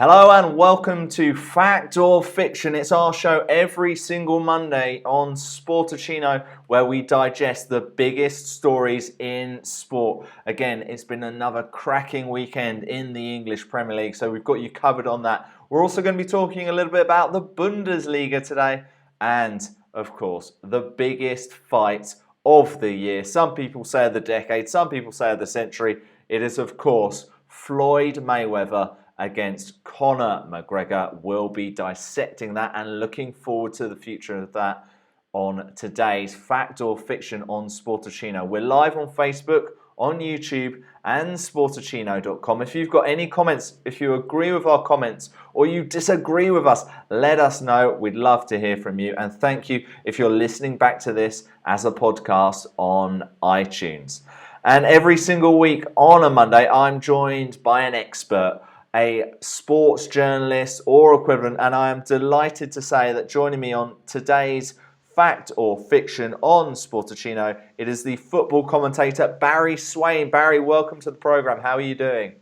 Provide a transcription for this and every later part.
Hello and welcome to Fact or Fiction. It's our show every single Monday on Sportuccino where we digest the biggest stories in sport. Again, it's been another cracking weekend in the English Premier League, so we've got you covered on that. We're also going to be talking a little bit about the Bundesliga today and, of course, the biggest fight of the year. Some people say of the decade, some people say of the century. It is, of course, Floyd Mayweather against Conor McGregor. We'll be dissecting that and looking forward to the future of that on today's Fact or Fiction on Sportuccino. We're live on Facebook, on YouTube and sportuccino.com. If you've got any comments, if you agree with our comments or you disagree with us, let us know. We'd love to hear from you. And thank you if you're listening back to this as a podcast on iTunes. And every single week on a Monday, I'm joined by an expert, a sports journalist or equivalent, and I am delighted to say that joining me on today's Fact or Fiction on Sportuccino, it is the football commentator Barry Swain. Barry, welcome to the programme. How are you doing?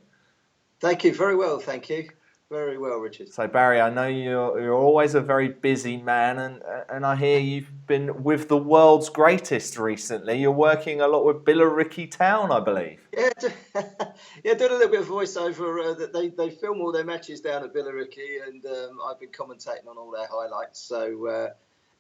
Thank you. Very well, thank you. Very well, Richard. So Barry, I know you're always a very busy man, and I hear you've been with the world's greatest recently. You're working a lot with Billericay Town, I believe. Yeah, doing a little bit of voiceover. They film all their matches down at Billericay, and I've been commentating on all their highlights. So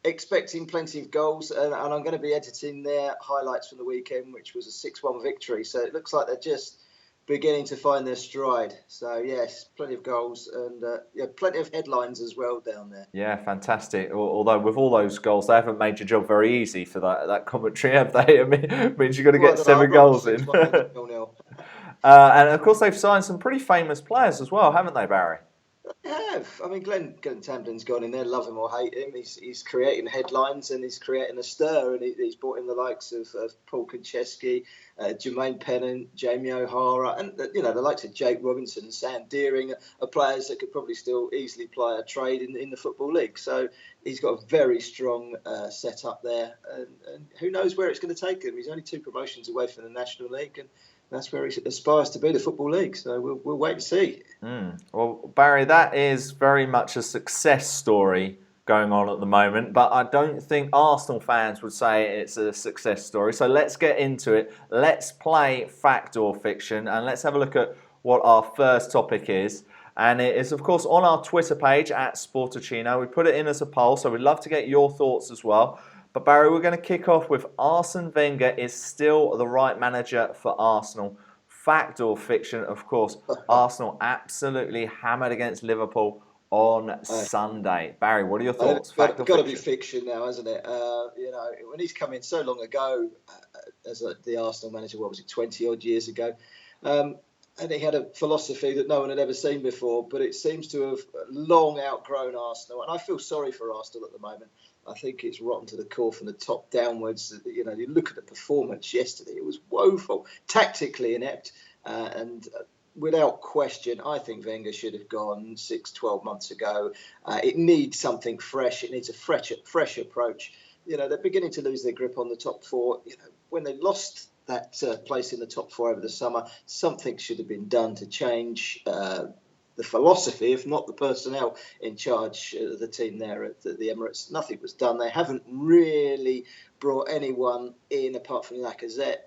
expecting plenty of goals, and I'm going to be editing their highlights from the weekend, which was a 6-1 victory. So it looks like they're just beginning to find their stride. So yes, plenty of goals and plenty of headlines as well down there. Yeah, fantastic. Although with all those goals, they haven't made your job very easy for that commentary, have they? It means you've got to get 7 goals in. And of course, they've signed some pretty famous players as well, haven't they, Barry? They have. I mean, Glenn Tamblin's gone in there, love him or hate him. He's creating headlines and he's creating a stir, and he's brought in the likes of Paul Konchesky, Jermaine Pennant, Jamie O'Hara, and the likes of Jake Robinson and Sam Deering are players that could probably still easily play a trade in the Football League. So he's got a very strong setup there, and who knows where it's going to take him. He's only 2 promotions away from the National League, and that's where he aspires to be, the Football League. So we'll wait and see. Well, Barry, that is very much a success story going on at the moment, but I don't think Arsenal fans would say it's a success story. So let's get into it. Let's play Fact or Fiction, and let's have a look at what our first topic is. And it is, of course, on our Twitter page at Sportuccino. We put it in as a poll, so we'd love to get your thoughts as well. But Barry, we're going to kick off with Arsene Wenger is still the right manager for Arsenal. Fact or fiction, of course, Arsenal absolutely hammered against Liverpool on Sunday. Barry, what are your thoughts? Fact or fiction? Got to be fiction now, hasn't it? When he's come in so long ago as the Arsenal manager, what was it, 20 odd years ago, and he had a philosophy that no one had ever seen before, but it seems to have long outgrown Arsenal. And I feel sorry for Arsenal at the moment. I think it's rotten to the core from the top downwards. You look at the performance yesterday; it was woeful, tactically inept, and without question, I think Wenger should have gone 6-12 months ago. It needs something fresh. It needs a fresh approach. They're beginning to lose their grip on the top 4. When they lost that place in the top 4 over the summer, something should have been done to change the philosophy, if not the personnel in charge of the team there at the Emirates. Nothing was done. They haven't really brought anyone in apart from Lacazette,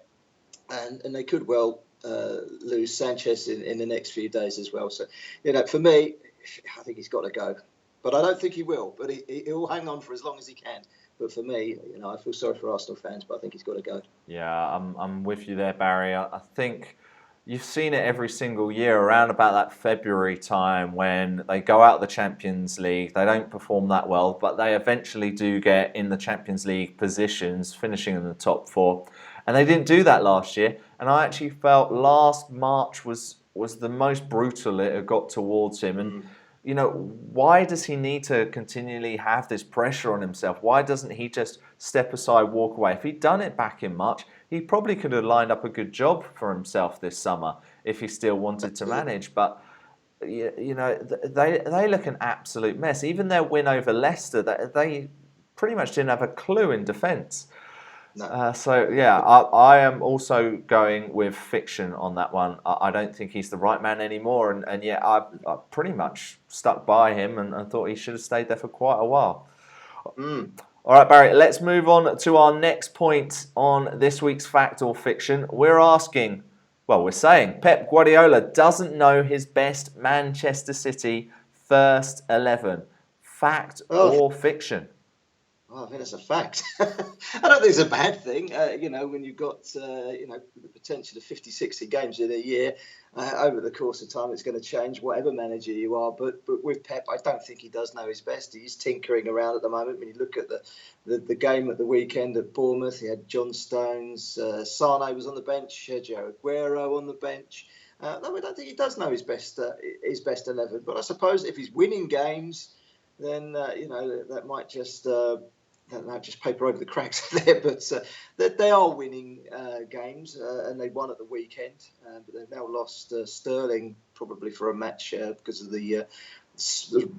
and they could well lose Sanchez in the next few days as well. So, for me, I think he's got to go. But I don't think he will. But he'll hang on for as long as he can. But for me, I feel sorry for Arsenal fans, but I think he's got to go. Yeah, I'm with you there, Barry. I think you've seen it every single year around about that February time when they go out of the Champions League. They don't perform that well, but they eventually do get in the Champions League positions, finishing in the top 4. And they didn't do that last year. And I actually felt last March was the most brutal it got towards him. And why does he need to continually have this pressure on himself? Why doesn't he just step aside, walk away? If he'd done it back in March, he probably could have lined up a good job for himself this summer if he still wanted to manage. But, they look an absolute mess. Even their win over Leicester, they pretty much didn't have a clue in defence. No. So yeah, I am also going with fiction on that one. I don't think he's the right man anymore, and yet I pretty much stuck by him and thought he should have stayed there for quite a while. Mm. All right, Barry, let's move on to our next point on this week's fact or fiction. We're saying Pep Guardiola doesn't know his best Manchester City first 11. Fact Oh, or fiction? I think that's a fact. I don't think it's a bad thing. When you've got, the potential of 50, 60 games in a year, over the course of time, it's going to change whatever manager you are. But with Pep, I don't think he does know his best. He's tinkering around at the moment. When you look at the game at the weekend at Bournemouth, he had John Stones, Sane was on the bench, Sergio Aguero on the bench. No, I don't think he does know his best 11. But I suppose if he's winning games, then that might just paper over the cracks there, but they are winning games, and they won at the weekend. But they've now lost Sterling probably for a match because of the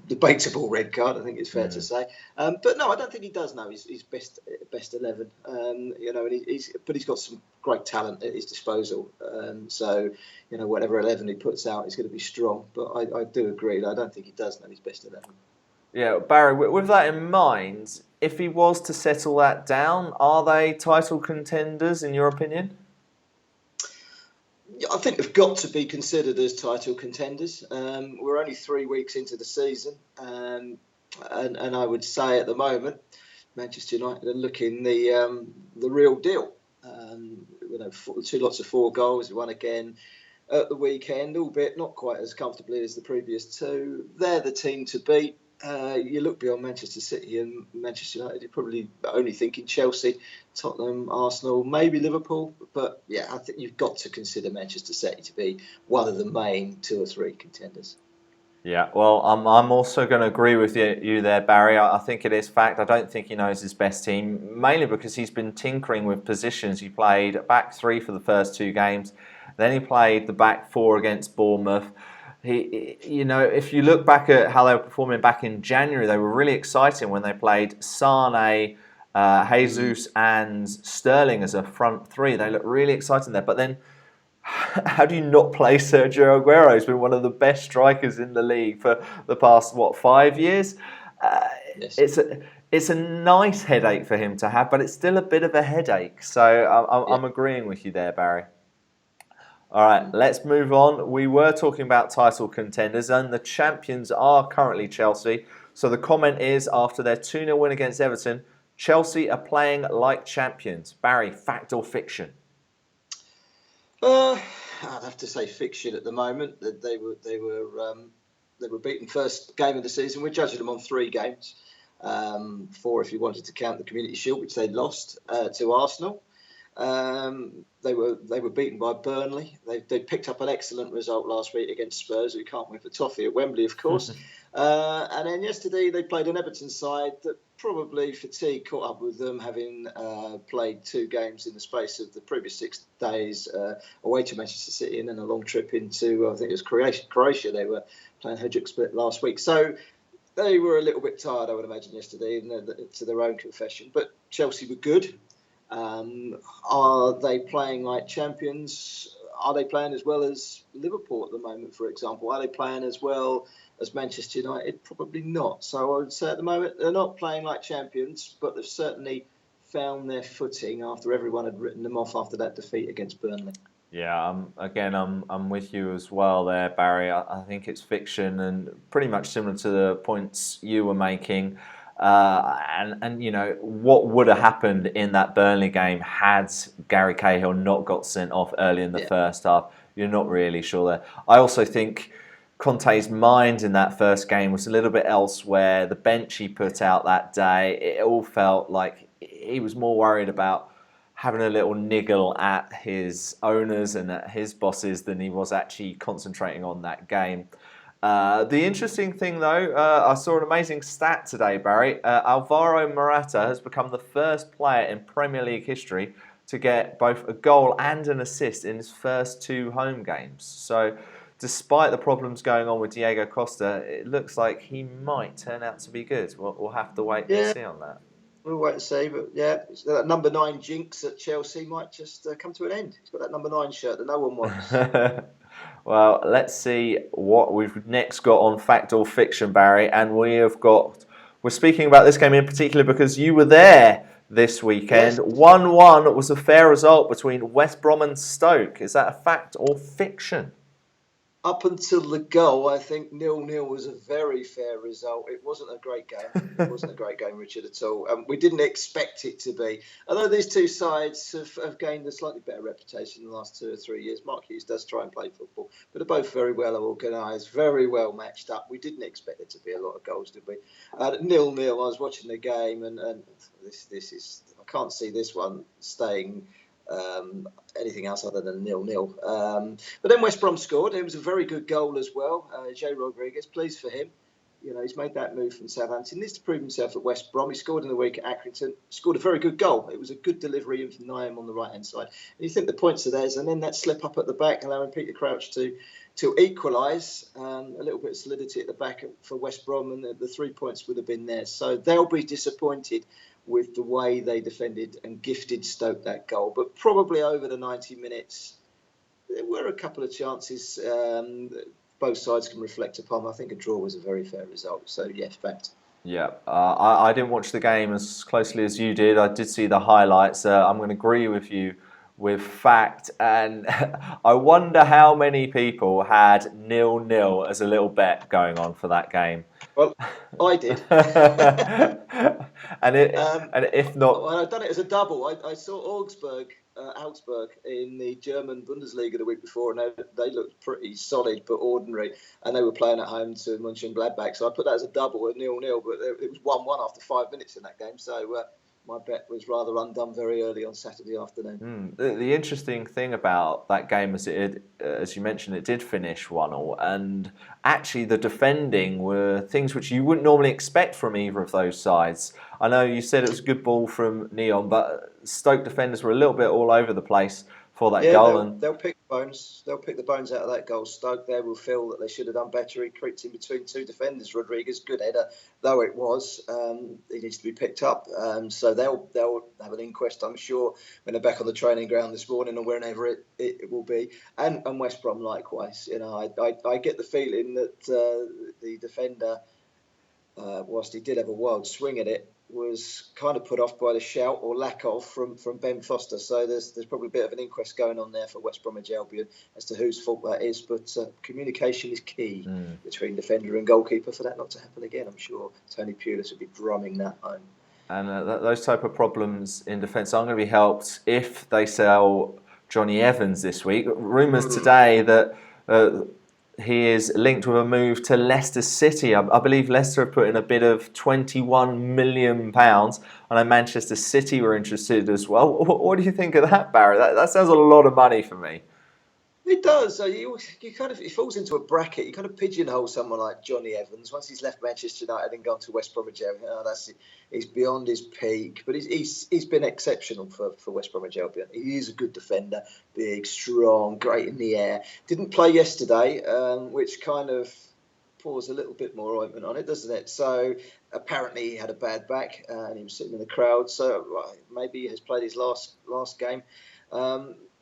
debatable red card. I think it's fair to say. But no, I don't think he does know his best 11. And he's got some great talent at his disposal. So whatever 11 he puts out is going to be strong. But I do agree. I don't think he does know his best 11. Yeah, Barry, with that in mind, if he was to settle that down, are they title contenders in your opinion? I think they've got to be considered as title contenders. We're only 3 weeks into the season, and I would say at the moment, Manchester United are looking the real deal. 2 lots of 4 goals, won again at the weekend, albeit not quite as comfortably as the previous 2. They're the team to beat. You look beyond Manchester City and Manchester United, you're probably only thinking Chelsea, Tottenham, Arsenal, maybe Liverpool. But yeah, I think you've got to consider Manchester City to be one of the main 2 or 3 contenders. Yeah, well, I'm also going to agree with you there, Barry. I think it is fact. I don't think he knows his best team, mainly because he's been tinkering with positions. He played back 3 for the first 2 games, then he played the back 4 against Bournemouth. If you look back at how they were performing back in January, they were really exciting when they played Sane, Jesus and Sterling as a front 3. They looked really exciting there. But then, how do you not play Sergio Aguero? He's been one of the best strikers in the league for the past, 5 years? Yes. It's a nice headache for him to have, but it's still a bit of a headache. So I'm agreeing with you there, Barry. All right, let's move on. We were talking about title contenders, and the champions are currently Chelsea. So the comment is, after their 2-0 win against Everton, Chelsea are playing like champions. Barry, fact or fiction? I'd have to say fiction at the moment. That they were beaten first game of the season. We're judging them on 3 games, 4 if you wanted to count the Community Shield, which they lost to Arsenal. They were beaten by Burnley. They picked up an excellent result last week against Spurs, who can't win for toffee at Wembley, of course. And then yesterday they played an Everton side that probably fatigue caught up with them, having played 2 games in the space of the previous 6 days away to Manchester City, and then a long trip into, I think it was Croatia. They were playing Hajduk Split last week. So they were a little bit tired, I would imagine, yesterday, to their own confession. But Chelsea were good. Are they playing like champions? Are they playing as well as Liverpool at the moment, for example? Are they playing as well as Manchester United? Probably not. So I would say at the moment they're not playing like champions, but they've certainly found their footing after everyone had written them off after that defeat against Burnley. Yeah, I'm with you as well there, Barry. I think it's fiction and pretty much similar to the points you were making. What would have happened in that Burnley game had Gary Cahill not got sent off early in the first half? You're not really sure there. I also think Conte's mind in that first game was a little bit elsewhere. The bench he put out that day, it all felt like he was more worried about having a little niggle at his owners and at his bosses than he was actually concentrating on that game. The interesting thing, though, I saw an amazing stat today, Barry. Alvaro Morata has become the first player in Premier League history to get both a goal and an assist in his first 2 home games. So, despite the problems going on with Diego Costa, it looks like he might turn out to be good. We'll have to wait and see on that. We'll wait and see. But yeah, that number 9 jinx at Chelsea might just come to an end. He's got that number 9 shirt that no one wants. Well, let's see what we've next got on Fact or Fiction, Barry. And we're speaking about this game in particular because you were there this weekend. Yes. 1-1 was a fair result between West Brom and Stoke. Is that a fact or fiction? Up until the goal, I think 0-0 was a very fair result. It wasn't a great game. It wasn't a great game, Richard, at all. We didn't expect it to be. Although these two sides have gained a slightly better reputation in the last 2 or 3 years. Mark Hughes does try and play football, but they're both very well organised, very well matched up. We didn't expect there to be a lot of goals, did we? 0-0, I was watching the game, and this is, I can't see this one staying anything else other than 0-0. But then West Brom scored. It was a very good goal as well. Jay Rodriguez, pleased for him. You know, he's made that move from Southampton. He needs to prove himself at West Brom. He scored in the week at Accrington. Scored a very good goal. It was a good delivery from Naim on the right-hand side. And you think the points are theirs, and then that slip up at the back, allowing Peter Crouch to equalise. A little bit of solidity at the back for West Brom, and the 3 points would have been theirs. So they'll be disappointed with the way they defended and gifted Stoke that goal. But probably over the 90 minutes, there were a couple of chances both sides can reflect upon. I think a draw was a very fair result. So, yes, fact. Yeah, I didn't watch the game as closely as you did. I did see the highlights. I'm going to agree with you with fact. And I wonder how many people had 0-0 as a little bet going on for that game. Well, I did. and if not... Well, I've done it as a double. I saw Augsburg in the German Bundesliga the week before, and they looked pretty solid but ordinary, and they were playing at home to Mönchengladbach. So I put that as a double at 0-0, but it was 1-1 after 5 minutes in that game. So my bet was rather undone very early on Saturday afternoon. The interesting thing about that game is as you mentioned, it did finish 1-1, and actually the defending were things which you wouldn't normally expect from either of those sides. I know you said it was a good ball from Neon, but Stoke defenders were a little bit all over the place for that goal. They'll pick bones. They'll pick the bones out of that goal. Stoke there will feel that they should have done better. He creeped in between two defenders. Rodriguez, good header, though it was. He needs to be picked up. So they'll have an inquest, I'm sure, when they're back on the training ground this morning or wherever it will be. And West Brom likewise. You know, I get the feeling that the defender, whilst he did have a wild swing at it, was kind of put off by the shout or lack of from Ben Foster. So there's probably a bit of an inquest going on there for West Bromwich Albion as to whose fault that is. But communication is key between defender and goalkeeper for that not to happen again. I'm sure Tony Pulis would be drumming that home. And those type of problems in defence are going to be helped if they sell Johnny Evans this week. Rumours today that he is linked with a move to Leicester City. I believe Leicester have put in a bid of £21 million. I know Manchester City were interested as well. What do you think of that, Barry? That sounds a lot of money for me. It does. So you kind of, it falls into a bracket. You kind of pigeonhole someone like Johnny Evans once he's left Manchester United and gone to West Bromwich Albion. That's it. He's beyond his peak, but he's been exceptional for West Bromwich Albion. He is a good defender, big, strong, great in the air. Didn't play yesterday, which kind of pours a little bit more ointment on it, doesn't it? So apparently he had a bad back and he was sitting in the crowd. So maybe he has played his last game.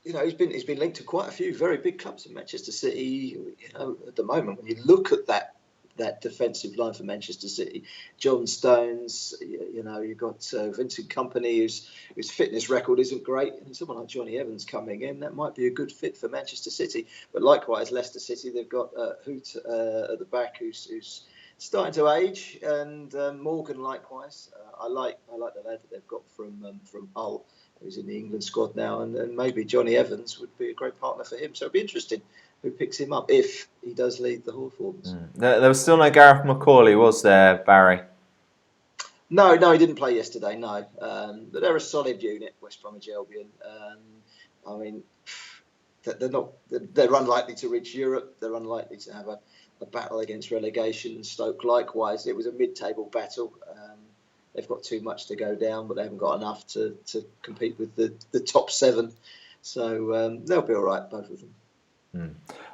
You know, he's been linked to quite a few very big clubs in Manchester City. You know, at the moment, when you look at that defensive line for Manchester City, John Stones, you know, you've got Vincent Kompany, whose fitness record isn't great, and someone like Johnny Evans coming in, that might be a good fit for Manchester City. But likewise, Leicester City, they've got Hoot at the back, who's starting to age, and Morgan likewise. I like the lad that they've got from Hull, who's in the England squad now, and maybe Johnny Evans would be a great partner for him. So it'd be interesting who picks him up if he does lead the Hawthorns. There was still no Gareth McCauley, was there, Barry? No, he didn't play yesterday, no. But they're a solid unit, West Bromwich Albion. I mean, they're unlikely to reach Europe. They're unlikely to have a battle against relegation. Stoke likewise. It was a mid-table battle. They've got too much to go down, but they haven't got enough to compete with the top seven. So they'll be all right, both of them.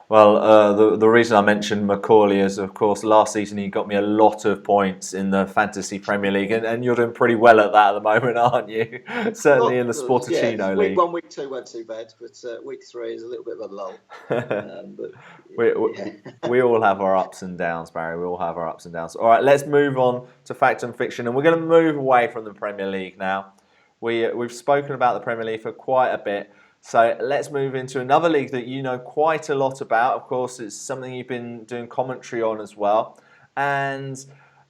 Well, the reason I mentioned Macaulay is, of course, last season he got me a lot of points in the Fantasy Premier League, and you're doing pretty well at that at the moment, aren't you? Certainly in Not the good. Yeah, Sportuccino week League. 1, week 2 weren't too bad, but week 3 is a little bit of a lull. But we, yeah. we all have our ups and downs, Barry. We all have our ups and downs. All right, let's move on to fact and fiction, and we're going to move away from the Premier League now. We've spoken about the Premier League for quite a bit, so let's move into another league that you know quite a lot about. Of course, it's something you've been doing commentary on as well, and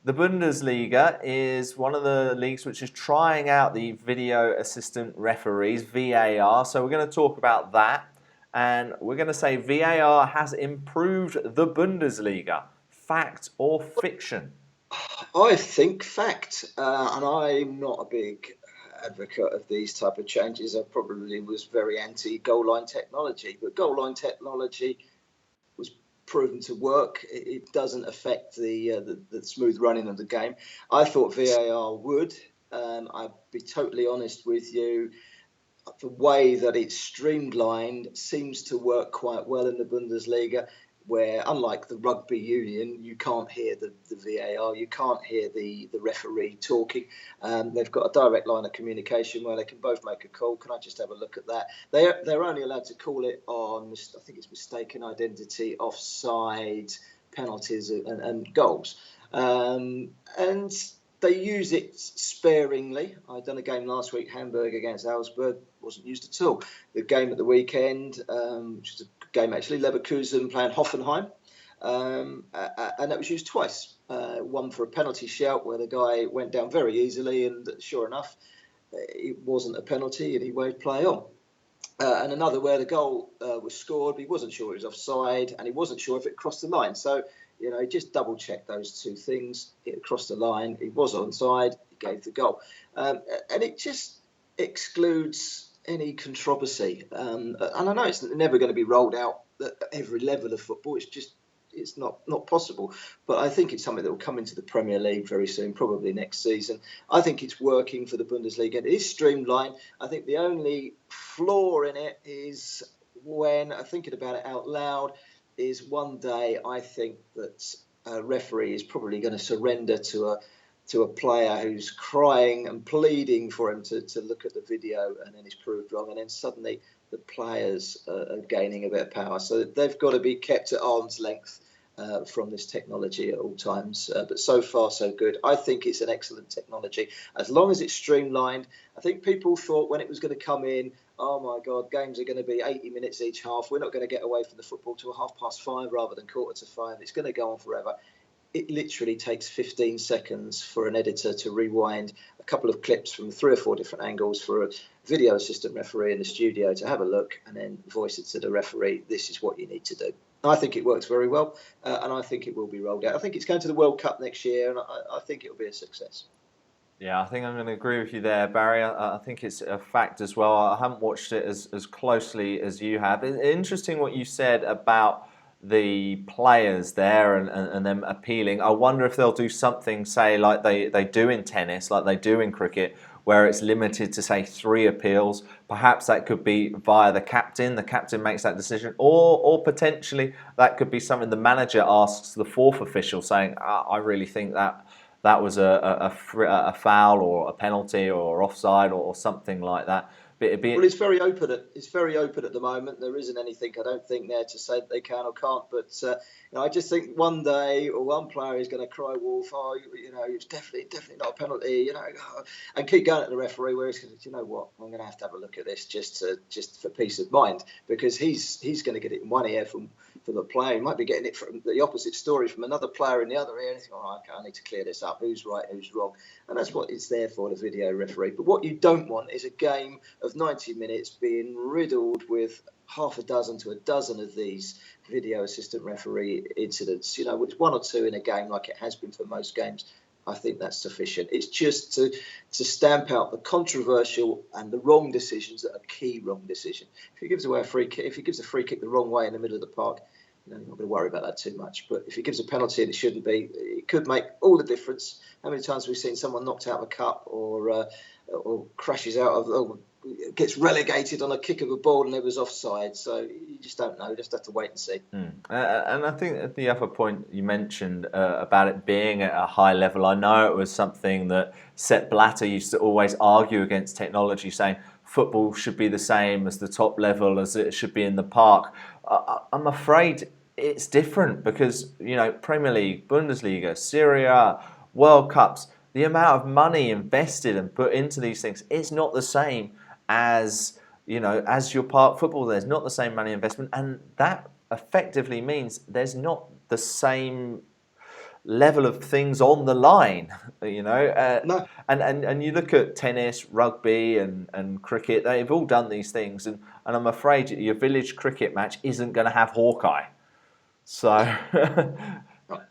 the Bundesliga is one of the leagues which is trying out the video assistant referees, VAR. So we're going to talk about that. And we're going to say VAR has improved the Bundesliga. Fact or fiction? I think fact, and I'm not a big advocate of these type of changes. I probably was very anti goal line technology, but goal line technology was proven to work. It doesn't affect the smooth running of the game. I thought VAR would. I'd be totally honest with you. The way that it's streamlined seems to work quite well in the Bundesliga, where unlike the rugby union, you can't hear the VAR, you can't hear the referee talking. They've got a direct line of communication where they can both make a call. Can I just have a look at that? They're only allowed to call it on, I think it's mistaken identity, offside, penalties, and goals. And they use it sparingly. I'd done a game last week, Hamburg against Augsburg, wasn't used at all. The game at the weekend, which was a game actually, Leverkusen playing Hoffenheim, and that was used twice. One for a penalty shout where the guy went down very easily, and sure enough, it wasn't a penalty, and he waved play on. And another where the goal was scored, but he wasn't sure it was offside, and he wasn't sure if it crossed the line. So, just double check those two things. It crossed the line, it was onside, he gave the goal. And it just excludes any controversy. And I know it's never going to be rolled out at every level of football. It's not possible. But I think it's something that will come into the Premier League very soon, probably next season. I think it's working for the Bundesliga. It is streamlined. I think the only flaw in it is when I'm thinking about it out loud, is one day I think that a referee is probably going to surrender to a player who's crying and pleading for him to look at the video, and then he's proved wrong, and then suddenly the players are gaining a bit of power. So they've got to be kept at arm's length from this technology at all times. But so far, so good. I think it's an excellent technology. As long as it's streamlined, I think people thought when it was going to come in, oh my God, games are going to be 80 minutes each half. We're not going to get away from the football till 5:30 rather than 5:15. It's going to go on forever. It literally takes 15 seconds for an editor to rewind a couple of clips from 3 or 4 different angles for a video assistant referee in the studio to have a look and then voice it to the referee. This is what you need to do. I think it works very well, and I think it will be rolled out. I think it's going to the World Cup next year, and I think it will be a success. Yeah, I think I'm going to agree with you there, Barry. I think it's a fact as well. I haven't watched it as closely as you have. It's interesting what you said about the players there and them appealing. I wonder if they'll do something, say, like they do in tennis, like they do in cricket, where it's limited to, say, 3 appeals. Perhaps that could be via the captain. The captain makes that decision. Or potentially that could be something the manager asks the 4th official, saying, I really think that was a foul or a penalty or offside or something like that. Well, it's very open. It's very open at the moment. There isn't anything, I don't think, there to say that they can or can't. But I just think one day or one player is going to cry wolf. Oh, it's definitely not a penalty. And keep going at the referee. Where he's going to, you know what, I'm going to have a look at this just for peace of mind, because he's going to get it in one ear from the player. He might be getting it from the opposite story from another player in the other ear. And he's going, okay, I need to clear this up. Who's right? Who's wrong? And that's what it's there for, the video referee. But what you don't want is a game of 90 minutes being riddled with half a dozen to a dozen of these video assistant referee incidents, which 1 or 2 in a game like it has been for most games. I think that's sufficient. It's just to stamp out the controversial and the wrong decisions that are key wrong decision. If he gives away a free kick, if he gives a free kick the wrong way in the middle of the park, you're not going to worry about that too much. But if he gives a penalty and it shouldn't be, it could make all the difference. How many times have we seen someone knocked out of a cup or crashes out of, or gets relegated on a kick of a ball and it was offside? So you just don't know. You just have to wait and see. And I think the other point you mentioned about it being at a high level, I know it was something that Sepp Blatter used to always argue against technology, saying football should be the same as the top level as it should be in the park. I'm afraid it's different because, Premier League, Bundesliga, Serie A, World Cups, the amount of money invested and put into these things is not the same as your park football. There's not the same money investment, and that effectively means there's not the same level of things on the line. No. And you look at tennis, rugby, and cricket. They've all done these things, and I'm afraid your village cricket match isn't going to have Hawkeye. So.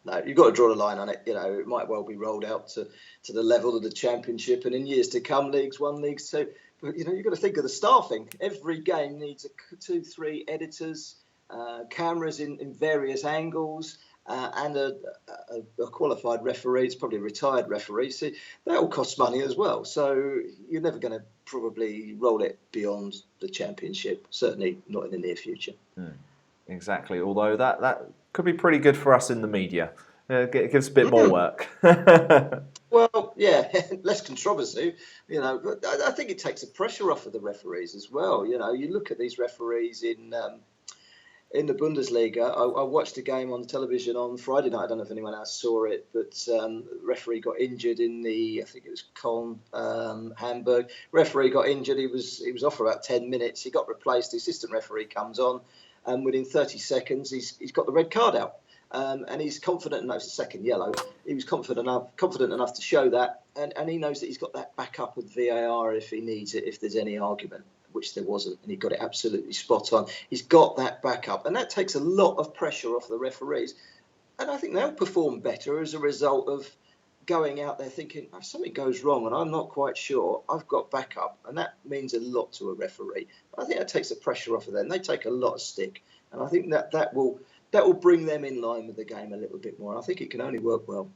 No, you've got to draw the line on it. It might well be rolled out to the level of the Championship, and in years to come, Leagues 1, Leagues 2. But you've got to think of the staffing. Every game needs 2-3 editors, cameras in various angles, and a qualified referee. It's probably a retired referee. So that all costs money as well. So you're never going to probably roll it beyond the Championship. Certainly not in the near future. Exactly. Although that could be pretty good for us in the media. It gives a bit more work. Well, yeah, less controversy. But I think it takes the pressure off of the referees as well. You look at these referees in the Bundesliga. I watched a game on television on Friday night. I don't know if anyone else saw it, but the referee got injured I think it was Con Hamburg. Referee got injured. He was off for about 10 minutes. He got replaced. The assistant referee comes on, and within 30 seconds, he's got the red card out. And he's confident enough, it's a second yellow, he was confident enough to show that, and he knows that he's got that backup with VAR if he needs it, if there's any argument, which there wasn't, and he got it absolutely spot on. He's got that backup, and that takes a lot of pressure off the referees. And I think they'll perform better as a result of going out there thinking, if something goes wrong and I'm not quite sure, I've got backup, and that means a lot to a referee. I think that takes the pressure off of them. They take a lot of stick, and I think that will bring them in line with the game a little bit more. I think it can only work well.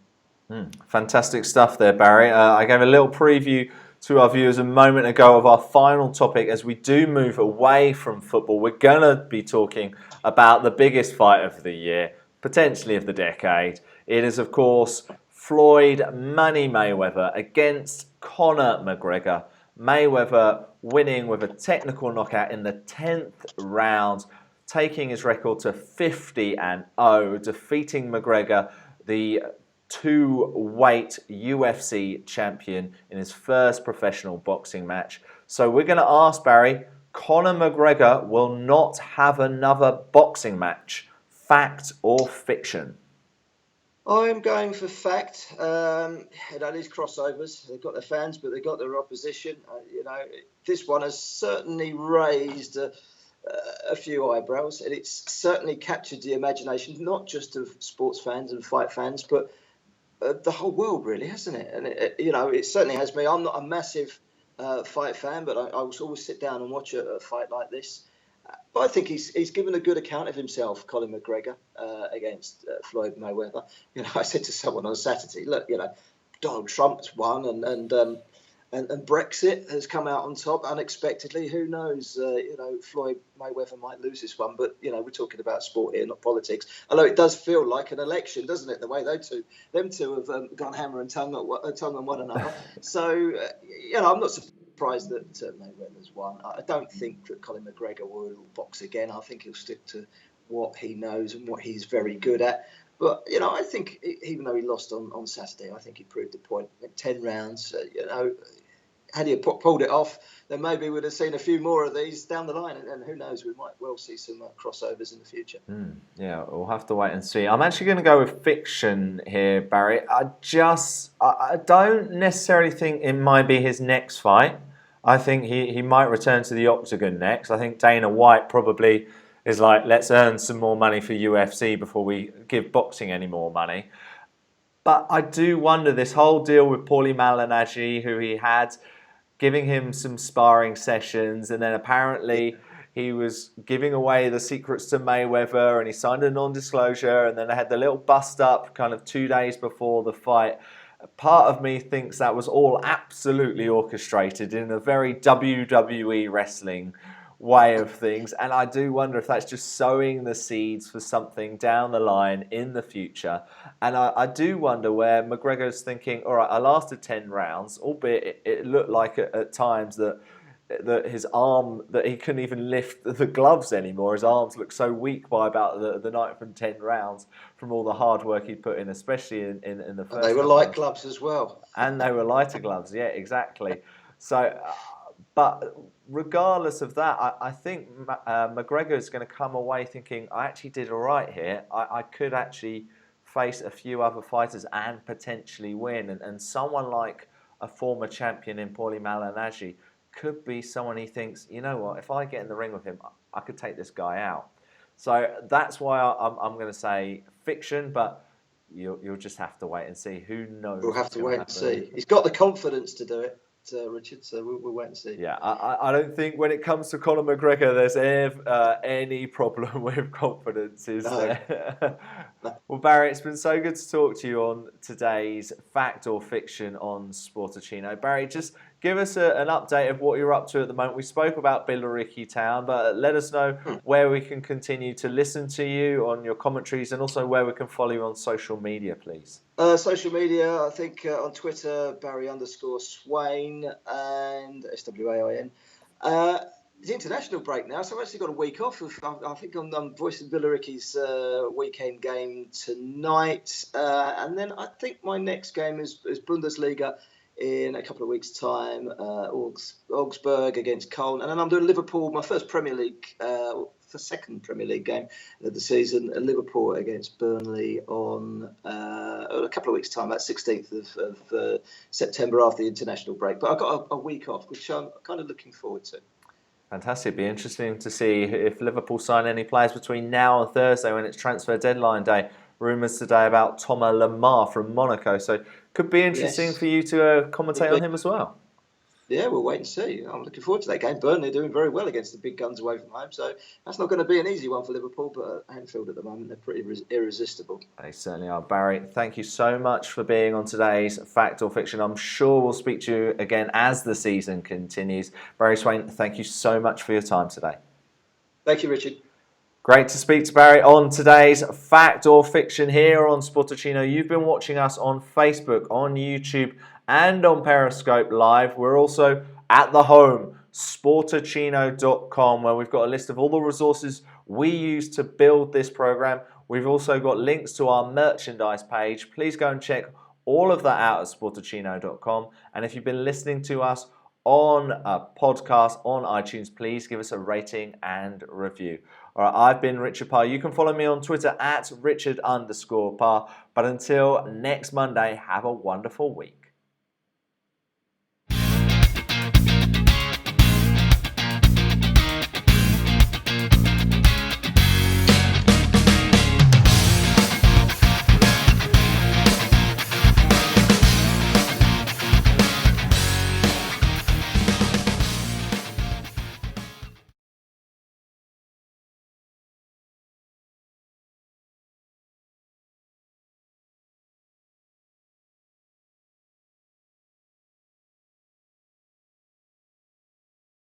Fantastic stuff there, Barry. I gave a little preview to our viewers a moment ago of our final topic. As we do move away from football, we're going to be talking about the biggest fight of the year, potentially of the decade. It is, of course, Floyd Money Mayweather against Conor McGregor. Mayweather winning with a technical knockout in the 10th round, taking his record to 50-0, defeating McGregor, the two-weight UFC champion, in his first professional boxing match. So we're going to ask Barry, Conor McGregor will not have another boxing match. Fact or fiction? I'm going for fact. These crossovers, they've got their fans, but they've got their opposition. This one has certainly raised a few eyebrows, and it's certainly captured the imagination, not just of sports fans and fight fans, but the whole world, really, hasn't it? And it certainly has me. I'm not a massive fight fan, but I will always sit down and watch a fight like this. But I think he's given a good account of himself, Colin McGregor, against Floyd Mayweather. I said to someone on Saturday, look, Donald Trump's won, and Brexit has come out on top unexpectedly. Who knows? Floyd Mayweather might lose this one, but we're talking about sport here, not politics. Although it does feel like an election, doesn't it? The way them two have gone hammer and tongue on one another. So I'm not surprised that Mayweather's won. I don't think that Colin McGregor will box again. I think he'll stick to what he knows and what he's very good at. But, I think even though he lost on Saturday, I think he proved the point. 10 rounds, had he pulled it off, then maybe we'd have seen a few more of these down the line. And who knows, we might well see some crossovers in the future. Yeah, we'll have to wait and see. I'm actually going to go with fiction here, Barry. I don't necessarily think it might be his next fight. I think he might return to the octagon next. I think Dana White probably is like, let's earn some more money for UFC before we give boxing any more money. But I do wonder, this whole deal with Paulie Malignaggi, who he had, giving him some sparring sessions, and then apparently he was giving away the secrets to Mayweather, and he signed a non-disclosure, and then they had the little bust up kind of 2 days before the fight. Part of me thinks that was all absolutely orchestrated in a very WWE wrestling way of things, and I do wonder if that's just sowing the seeds for something down the line in the future. And I do wonder where McGregor's thinking, all right, I lasted 10 rounds, albeit it looked like at times that his arm, that he couldn't even lift the gloves anymore. His arms looked so weak by about the 9th and 10 rounds from all the hard work he'd put in, especially in the first. And they were light gloves as well. And they were lighter gloves, yeah, exactly. So, but regardless of that, I think McGregor is going to come away thinking, I actually did all right here. I could actually face a few other fighters and potentially win. And someone like a former champion in Paulie Malignaggi could be someone he thinks, you know what, if I get in the ring with him, I could take this guy out. So that's why I'm going to say fiction, but you'll just have to wait and see. Who knows? We'll have to wait and see. He's got the confidence to do it, Richard, so we'll wait and see. Yeah, I don't think when it comes to Conor McGregor, there's any problem with confidence, is there? Well, Barry, it's been so good to talk to you on today's Fact or Fiction on Sportuccino. Barry, just give us an update of what you're up to at the moment. We spoke about Billericay Town, but let us know where we can continue to listen to you on your commentaries, and also where we can follow you on social media, please. Social media, I think on Twitter, Barry_Swain and SWAIN. It's international break now, so I've actually got a week off. I think I'm voicing Billericay's weekend game tonight. And then I think my next game is Bundesliga in a couple of weeks' time, Augsburg against Cologne. And then I'm doing Liverpool, my first Premier League, second Premier League game of the season, Liverpool against Burnley on a couple of weeks' time, about 16th of September after the international break. But I've got a week off, which I'm kind of looking forward to. Fantastic. It'd be interesting to see if Liverpool sign any players between now and Thursday when it's transfer deadline day. Rumours today about Thomas Lemar from Monaco. So could be interesting for you to commentate on him as well. Yeah, we'll wait and see. I'm looking forward to that game. Burnley are doing very well against the big guns away from home, so that's not going to be an easy one for Liverpool, but at Anfield at the moment, they're pretty irresistible. They certainly are. Barry, thank you so much for being on today's Fact or Fiction. I'm sure we'll speak to you again as the season continues. Barry Swain, thank you so much for your time today. Thank you, Richard. Great to speak to Barry on today's Fact or Fiction here on Sportuccino. You've been watching us on Facebook, on YouTube, and on Periscope Live. We're also at the home, Sportuccino.com, where we've got a list of all the resources we use to build this program. We've also got links to our merchandise page. Please go and check all of that out at Sportuccino.com. And if you've been listening to us on a podcast on iTunes, please give us a rating and review. All right, I've been Richard Parr. You can follow me on Twitter at Richard_Parr. But until next Monday, have a wonderful week.